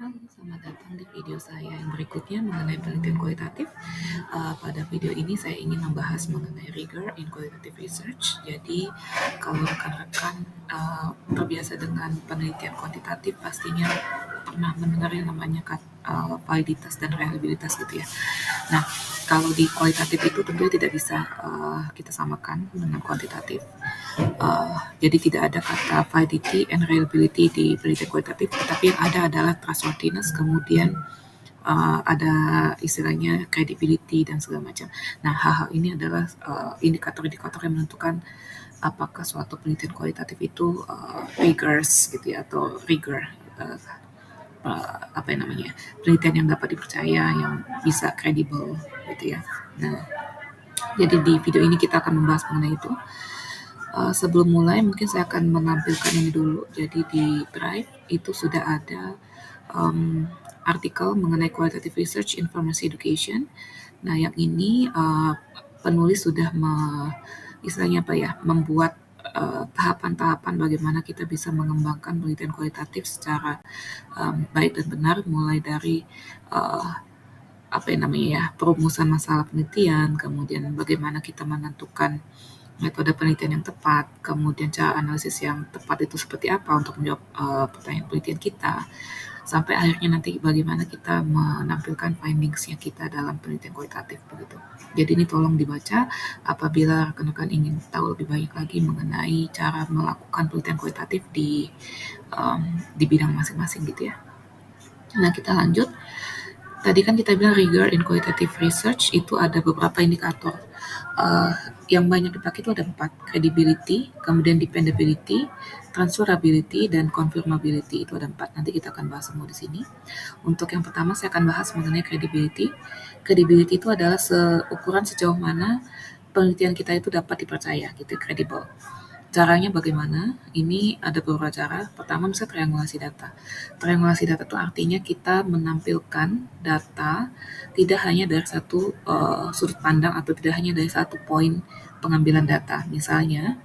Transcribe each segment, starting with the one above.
Halo, selamat datang di video saya yang berikutnya mengenai penelitian kualitatif. Pada video ini saya ingin membahas mengenai rigor in qualitative research. Jadi, kalau rekan-rekan terbiasa dengan penelitian kuantitatif, pastinya pernah mendengar yang namanya validitas dan reliabilitas gitu ya. Nah, kalau di kualitatif itu tentunya tidak bisa kita samakan dengan kuantitatif. Jadi tidak ada kata validity and reliability di penelitian kualitatif, tetapi yang ada adalah trustworthiness, kemudian ada istilahnya credibility dan segala macam. Nah, hal-hal ini adalah indikator-indikator yang menentukan apakah suatu penelitian kualitatif itu rigorous gitu ya, atau rigor, uh, apa yang namanya, penelitian yang dapat dipercaya, yang bisa kredibel gitu ya. Nah, jadi di video ini kita akan membahas mengenai itu. Sebelum mulai mungkin saya akan menampilkan ini dulu. Jadi di Drive itu sudah ada artikel mengenai qualitative research informasi education. Nah, yang ini penulis sudah istilahnya apa ya, membuat tahapan-tahapan bagaimana kita bisa mengembangkan penelitian kualitatif secara baik dan benar, mulai dari uh, apa yang namanya ya, perumusan masalah penelitian, kemudian bagaimana kita menentukan metode penelitian yang tepat, kemudian cara analisis yang tepat itu seperti apa untuk menjawab pertanyaan penelitian kita, sampai akhirnya nanti bagaimana kita menampilkan findings-nya kita dalam penelitian kualitatif begitu. Jadi ini tolong dibaca apabila rekan-rekan ingin tahu lebih banyak lagi mengenai cara melakukan penelitian kualitatif di bidang masing-masing gitu ya. Nah, kita lanjut. Tadi kan kita bilang rigor in qualitative research itu ada beberapa indikator. Uh, yang banyak dipakai itu ada 4, credibility, kemudian dependability, transferability, dan confirmability. Itu ada 4. Nanti kita akan bahas semua di sini. Untuk yang pertama saya akan bahas mengenai credibility. Credibility itu adalah ukuran sejauh mana penelitian kita itu dapat dipercaya, gitu, credible. Caranya bagaimana? Ini ada beberapa cara. Pertama, misalnya triangulasi data. Triangulasi data itu artinya kita menampilkan data tidak hanya dari satu sudut pandang atau tidak hanya dari satu poin pengambilan data. Misalnya,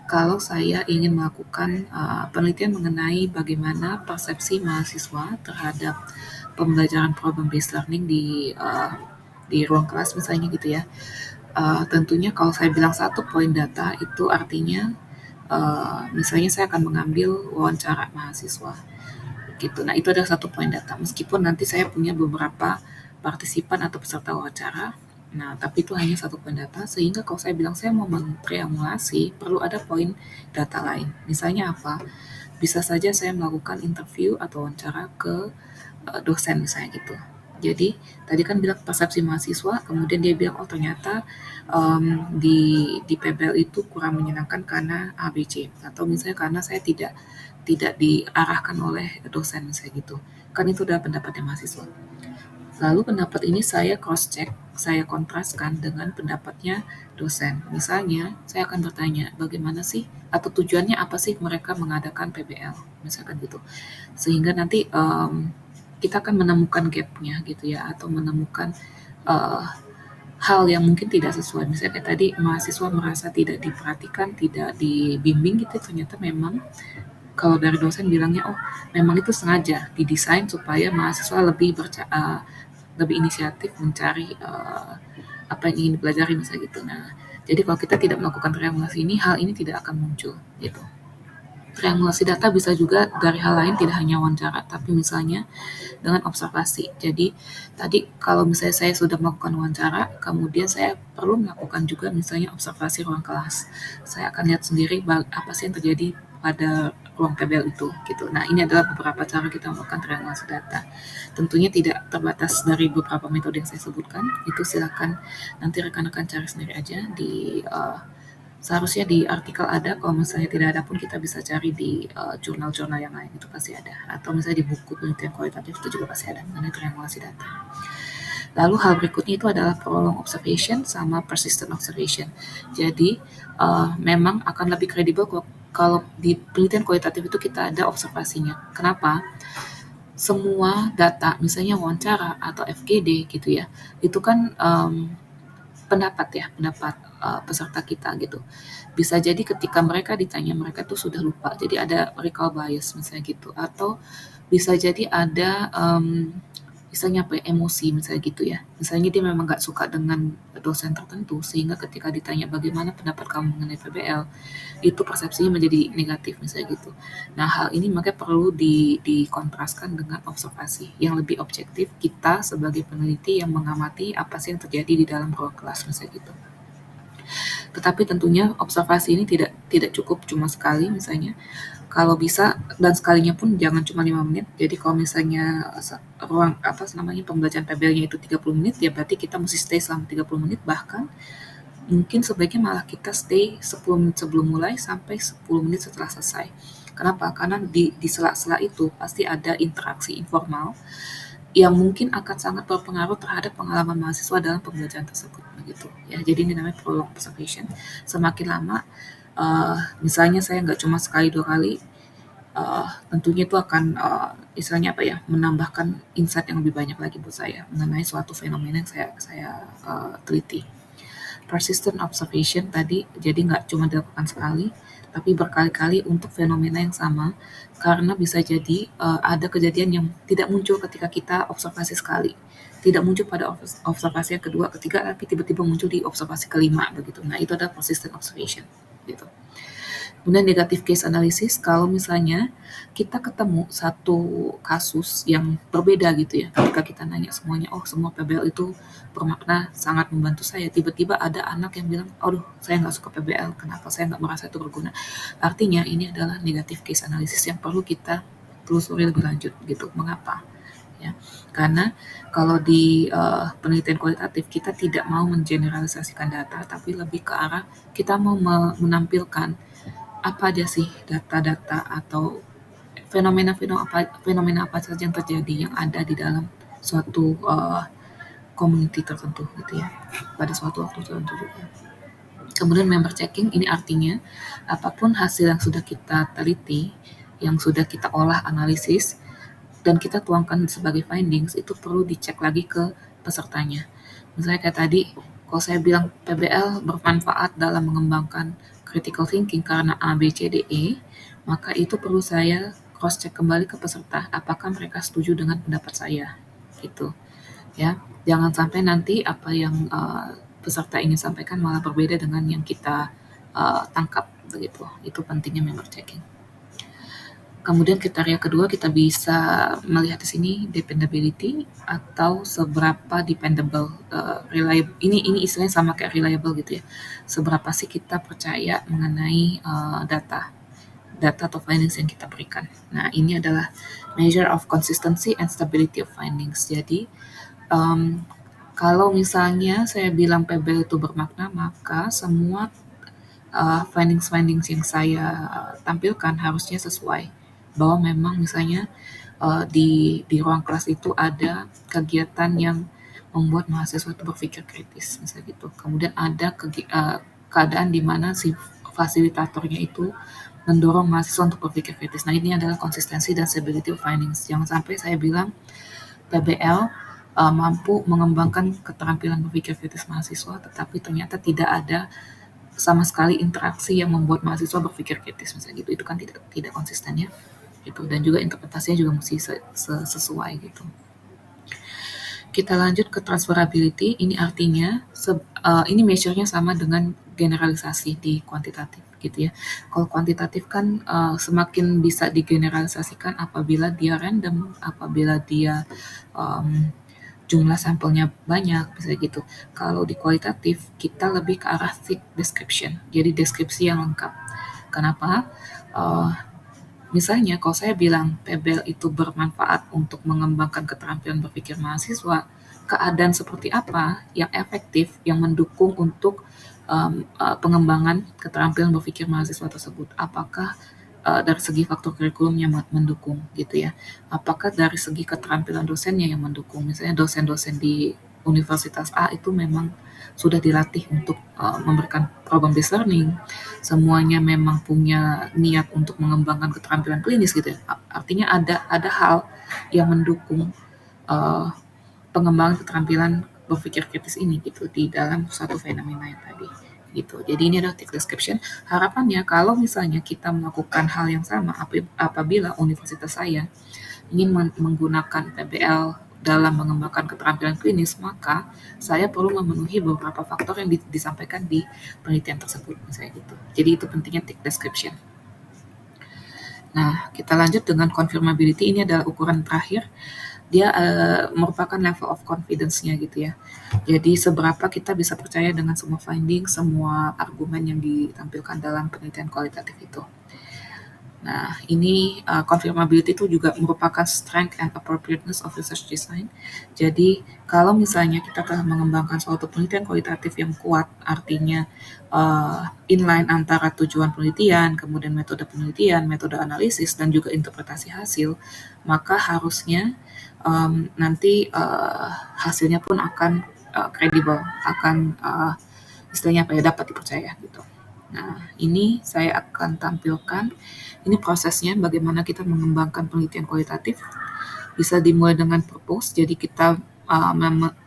kalau saya ingin melakukan penelitian mengenai bagaimana persepsi mahasiswa terhadap pembelajaran problem based learning di ruang kelas misalnya gitu ya. Tentunya kalau saya bilang satu poin data itu artinya misalnya saya akan mengambil wawancara mahasiswa gitu. Nah, itu adalah satu poin data. Meskipun nanti saya punya beberapa partisipan atau peserta wawancara, nah tapi itu hanya satu poin data. Sehingga kalau saya bilang saya mau mentriangulasi, perlu ada poin data lain. Misalnya apa? Bisa saja saya melakukan interview atau wawancara ke dosen misalnya gitu. Jadi tadi kan bilang persepsi mahasiswa, kemudian dia bilang oh ternyata di PBL itu kurang menyenangkan karena ABC, atau misalnya karena saya tidak diarahkan oleh dosen misalnya gitu. Kan itu adalah pendapatnya mahasiswa. Lalu pendapat ini saya cross check, saya kontraskan dengan pendapatnya dosen. Misalnya, saya akan bertanya, bagaimana sih atau tujuannya apa sih mereka mengadakan PBL, misalkan gitu. Sehingga nanti kita akan menemukan gap-nya gitu ya, atau menemukan uh, hal yang mungkin tidak sesuai. Misalnya kayak tadi mahasiswa merasa tidak diperhatikan, tidak dibimbing gitu, ternyata memang kalau dari dosen bilangnya, oh memang itu sengaja didesain supaya mahasiswa lebih inisiatif mencari apa yang ingin dipelajari misalnya gitu. Nah, jadi kalau kita tidak melakukan triangulasi ini, hal ini tidak akan muncul gitu. Triangulasi data bisa juga dari hal lain, tidak hanya wawancara, tapi misalnya dengan observasi. Jadi tadi kalau misalnya saya sudah melakukan wawancara, kemudian saya perlu melakukan juga misalnya observasi ruang kelas. Saya akan lihat sendiri apa sih yang terjadi pada ruang PBL itu gitu. Nah, ini adalah beberapa cara kita melakukan triangulasi data. Tentunya tidak terbatas dari beberapa metode yang saya sebutkan. Itu silakan nanti rekan-rekan cari sendiri aja di seharusnya di artikel ada, kalau misalnya tidak ada pun kita bisa cari di jurnal-jurnal yang lain, itu pasti ada. Atau misalnya di buku penelitian kualitatif itu juga pasti ada mengenai triangulasi data. Lalu hal berikutnya itu adalah prolonged observation sama persistent observation. Jadi memang akan lebih kredibel kalau di penelitian kualitatif itu kita ada observasinya. Kenapa? Semua data, misalnya wawancara atau FGD gitu ya, itu kan pendapat peserta kita gitu. Bisa jadi ketika mereka ditanya mereka tuh sudah lupa, jadi ada recall bias misalnya gitu, atau bisa jadi ada misalnya apa ya, emosi misalnya gitu ya. Misalnya dia memang nggak suka dengan dosen tertentu sehingga ketika ditanya bagaimana pendapat kamu mengenai PBL, itu persepsinya menjadi negatif misalnya gitu. Nah, hal ini makanya perlu dikontraskan dengan observasi yang lebih objektif kita sebagai peneliti yang mengamati apa sih yang terjadi di dalam ruang kelas misalnya gitu. Tetapi tentunya observasi ini tidak tidak cukup cuma sekali misalnya. Kalau bisa dan sekalinya pun jangan cuma 5 menit. Jadi kalau misalnya ruang apa namanya pembelajaran PBL-nya itu 30 menit, ya berarti kita mesti stay selama 30 menit, bahkan mungkin sebaiknya malah kita stay 10 menit sebelum mulai sampai 10 menit setelah selesai. Kenapa? Karena di sela-sela itu pasti ada interaksi informal yang mungkin akan sangat berpengaruh terhadap pengalaman mahasiswa dalam pembelajaran tersebut begitu ya. Jadi ini namanya prolong observation. Semakin lama misalnya saya nggak cuma sekali dua kali, tentunya itu akan istilahnya apa ya, menambahkan insight yang lebih banyak lagi buat saya mengenai suatu fenomena yang saya teliti. Persistent observation tadi jadi nggak cuma dilakukan sekali, tapi berkali-kali untuk fenomena yang sama, karena bisa jadi ada kejadian yang tidak muncul ketika kita observasi sekali, tidak muncul pada observasi yang kedua, ketiga, tapi tiba-tiba muncul di observasi kelima begitu. Nah, itu adalah persistent observation gitu. Kemudian negative case analysis, kalau misalnya kita ketemu satu kasus yang berbeda gitu ya, ketika kita nanya semuanya, oh semua PBL itu bermakna sangat membantu saya, tiba-tiba ada anak yang bilang, aduh saya nggak suka PBL, kenapa saya nggak merasa itu berguna. Artinya ini adalah negative case analysis yang perlu kita telusuri lebih lanjut gitu, mengapa? Ya, karena kalau di penelitian kualitatif kita tidak mau mengeneralisasikan data, tapi lebih ke arah kita mau menampilkan apa aja sih data-data atau fenomena apa saja yang terjadi yang ada di dalam suatu community tertentu gitu ya, pada suatu waktu tertentu juga. Kemudian member checking ini artinya apapun hasil yang sudah kita teliti, yang sudah kita olah analisis dan kita tuangkan sebagai findings, itu perlu dicek lagi ke pesertanya. Misalnya kayak tadi, kalau saya bilang PBL bermanfaat dalam mengembangkan critical thinking karena A, B, C, D, E, maka itu perlu saya cross check kembali ke peserta, apakah mereka setuju dengan pendapat saya, gitu. Ya, jangan sampai nanti apa yang peserta ingin sampaikan malah berbeda dengan yang kita tangkap, begitu. Itu pentingnya member checking. Kemudian kriteria kedua kita bisa melihat di sini dependability atau seberapa dependable, reliable. Ini istilahnya sama kayak reliable gitu ya. Seberapa sih kita percaya mengenai data atau findings yang kita berikan. Nah, ini adalah measure of consistency and stability of findings. Jadi kalau misalnya saya bilang PBL itu bermakna, maka semua findings-findings yang saya tampilkan harusnya sesuai, bahwa memang misalnya di ruang kelas itu ada kegiatan yang membuat mahasiswa itu berpikir kritis, misalnya gitu. Kemudian ada keadaan di mana si fasilitatornya itu mendorong mahasiswa untuk berpikir kritis. Nah, ini adalah konsistensi dan stability of findings. Jangan sampai saya bilang PBL mampu mengembangkan keterampilan berpikir kritis mahasiswa, tetapi ternyata tidak ada sama sekali interaksi yang membuat mahasiswa berpikir kritis misalnya gitu. Itu kan tidak tidak konsisten ya. Gitu. Dan juga interpretasinya juga mesti sesuai gitu. Kita lanjut ke transferability. Ini artinya ini measure-nya sama dengan generalisasi di kuantitatif gitu ya. Kalau kuantitatif kan semakin bisa digeneralisasikan apabila dia random, apabila dia jumlah sampelnya banyak, misalnya gitu. Kalau di kualitatif, kita lebih ke arah thick description, jadi deskripsi yang lengkap. Kenapa? Misalnya, kalau saya bilang PBL itu bermanfaat untuk mengembangkan keterampilan berpikir mahasiswa, keadaan seperti apa yang efektif, yang mendukung untuk pengembangan keterampilan berpikir mahasiswa tersebut? Apakah dari segi faktor kurikulumnya mendukung gitu ya? Apakah dari segi keterampilan dosennya yang mendukung? Misalnya dosen-dosen di Universitas A itu memang sudah dilatih untuk memberikan problem based learning, semuanya memang punya niat untuk mengembangkan keterampilan klinis gitu ya. Artinya ada hal yang mendukung uh, pengembangan keterampilan berpikir kritis ini gitu di dalam suatu fenomena yang tadi gitu. Jadi ini adalah text description. Harapannya kalau misalnya kita melakukan hal yang sama apabila universitas saya ingin menggunakan PBL dalam mengembangkan keterampilan klinis, maka saya perlu memenuhi beberapa faktor yang disampaikan di penelitian tersebut, misalnya gitu. Jadi itu pentingnya tick description. Nah, kita lanjut dengan confirmability. Ini adalah ukuran terakhir. Dia merupakan level of confidence-nya gitu ya. Jadi seberapa kita bisa percaya dengan semua finding, semua argumen yang ditampilkan dalam penelitian kualitatif itu. Nah, ini confirmability itu juga merupakan strength and appropriateness of research design. Jadi, kalau misalnya kita telah mengembangkan suatu penelitian kualitatif yang kuat, artinya inline antara tujuan penelitian, kemudian metode penelitian, metode analisis, dan juga interpretasi hasil, maka harusnya nanti hasilnya pun akan kredibel, akan istilahnya apa ya, dapat dipercaya gitu. Nah, ini saya akan tampilkan, ini prosesnya bagaimana kita mengembangkan penelitian kualitatif. Bisa dimulai dengan purpose, jadi kita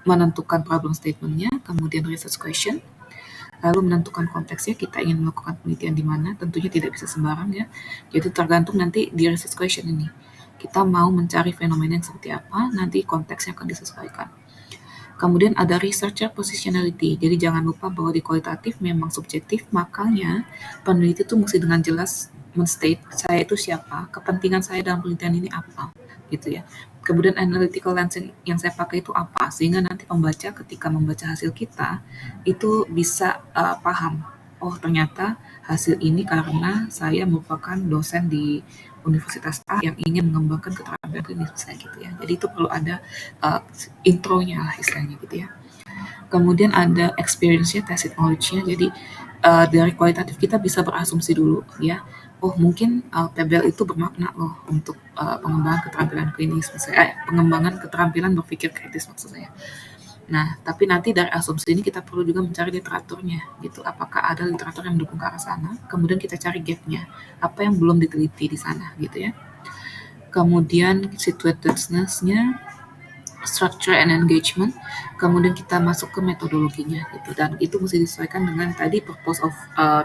menentukan problem statement-nya, kemudian research question, lalu menentukan konteksnya, kita ingin melakukan penelitian di mana, tentunya tidak bisa sembarang ya. Jadi tergantung nanti di research question ini. Kita mau mencari fenomena yang seperti apa, nanti konteksnya akan disesuaikan. Kemudian ada researcher positionality. Jadi jangan lupa bahwa di kualitatif memang subjektif, makanya peneliti itu mesti dengan jelas men-state saya itu siapa, kepentingan saya dalam penelitian ini apa, gitu ya. Kemudian analytical lens yang saya pakai itu apa, sehingga nanti pembaca ketika membaca hasil kita itu bisa paham, oh ternyata hasil ini karena saya merupakan dosen di Universitas A yang ingin mengembangkan keterampilan klinis misalnya gitu ya. Jadi itu perlu ada intronya lah istilahnya gitu ya. Kemudian ada experience-nya, tacit knowledge-nya. Jadi dari kualitatif kita bisa berasumsi dulu ya. Oh mungkin PBL itu bermakna loh untuk pengembangan keterampilan klinis misalnya, pengembangan keterampilan berpikir kritis maksud saya. Nah, tapi nanti dari asumsi ini kita perlu juga mencari literaturnya gitu. Apakah ada literatur yang mendukung ke arah sana? Kemudian kita cari gap-nya. Apa yang belum diteliti di sana gitu ya. Kemudian situatedness-nya, structure and engagement, kemudian kita masuk ke metodologinya gitu, dan itu mesti disesuaikan dengan tadi purpose of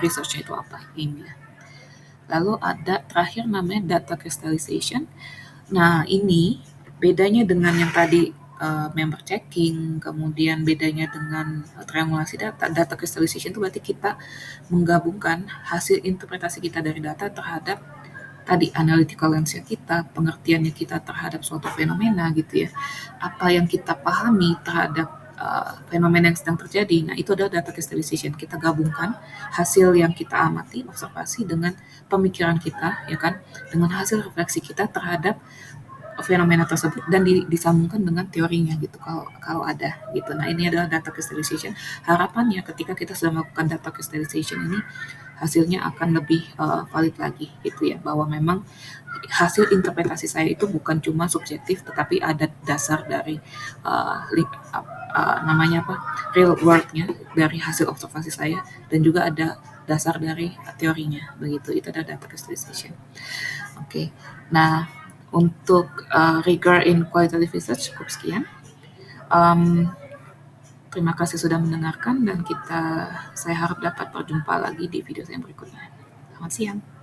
research itu apa ini. Lalu ada terakhir namanya data crystallization. Nah ini bedanya dengan yang tadi member checking, kemudian bedanya dengan triangulasi data. Data crystallization itu berarti kita menggabungkan hasil interpretasi kita dari data terhadap tadi analytical lens-nya kita, pengertiannya kita terhadap suatu fenomena gitu ya, apa yang kita pahami terhadap fenomena yang sedang terjadi. Nah, itu adalah data crystallization. Kita gabungkan hasil yang kita amati, observasi dengan pemikiran kita, ya kan, dengan hasil refleksi kita terhadap fenomena tersebut dan disambungkan dengan teorinya gitu kalau ada gitu. Nah, ini adalah data crystallization. Harapannya ketika kita sudah melakukan data crystallization ini hasilnya akan lebih valid lagi gitu ya, bahwa memang hasil interpretasi saya itu bukan cuma subjektif tetapi ada dasar dari namanya apa, real world-nya dari hasil observasi saya, dan juga ada dasar dari teorinya begitu. Itu adalah data crystallization. Oke. Nah, untuk rigor in qualitative research cukup sekian. Terima kasih sudah mendengarkan dan saya harap dapat berjumpa lagi di video saya berikutnya. Selamat siang.